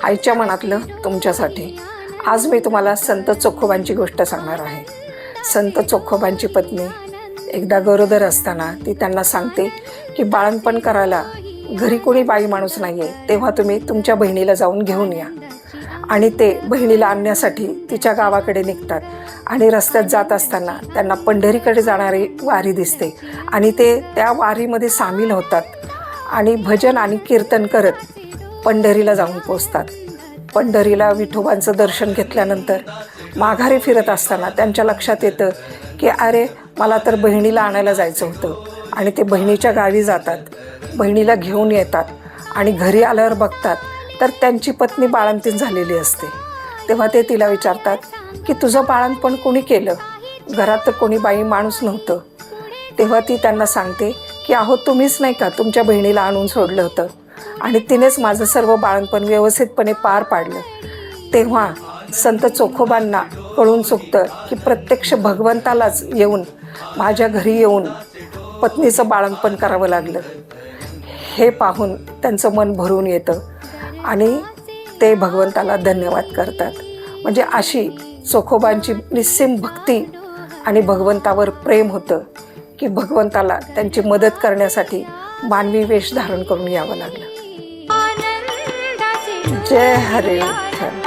आईच्या मनातलं तुमच्यासाठी। आज मी तुम्हाला संत चोखोबांची गोष्ट सांगणार आहे। संत चोखोबांची पत्नी एकदा गरोदर असताना ती त्यांना सांगते की बाळंतपण करायला घरी कोणी बाई माणूस नाही आहे, तेव्हा तुम्ही तुमच्या बहिणीला जाऊन घेऊन या। आणि ते बहिणीला आणण्यासाठी तिच्या गावाकडे निघतात आणि रस्त्यात जात असताना त्यांना पंढरीकडे जाणारी वारी दिसते आणि ते त्या वारीमध्ये सामील होतात आणि भजन आणि कीर्तन करत पंढरीला जाऊन पोचतात। पंढरीला विठोबांचं दर्शन घेतल्यानंतर माघारी फिरत असताना त्यांच्या लक्षात येतं की अरे मला तर बहिणीला आणायला जायचं होतं, आणि ते बहिणीच्या गावी जातात, बहिणीला घेऊन येतात आणि घरी आल्यावर बघतात तर त्यांची पत्नी बाळंतीण झालेली असते। तेव्हा ते तिला विचारतात की तुझं बाळंतपण कोणी केलं, घरात तर कोणी बाई माणूस नव्हतं। तेव्हा ती त्यांना सांगते की अहो तुम्हीच नाही का तुमच्या बहिणीला आणून सोडलं होतं आणि तिनेच माझं सर्व बाळंतपण व्यवस्थितपणे पार पाडलं। तेव्हा संत चोखोबांना कळून चुकतं की प्रत्यक्ष भगवंतालाच येऊन माझ्या घरी येऊन पत्नीचं बाळंतपण करावं लागलं। हे पाहून त्यांचं मन भरून येतं आणि ते भगवंताला धन्यवाद करतात। म्हणजे अशी चोखोबांची निस्सीम भक्ती आणि भगवंतावर प्रेम होतं की भगवंताला त्यांची मदत करण्यासाठी मानवी वेश धारण करून यावं लागलं। जय हरे विठ्ठल।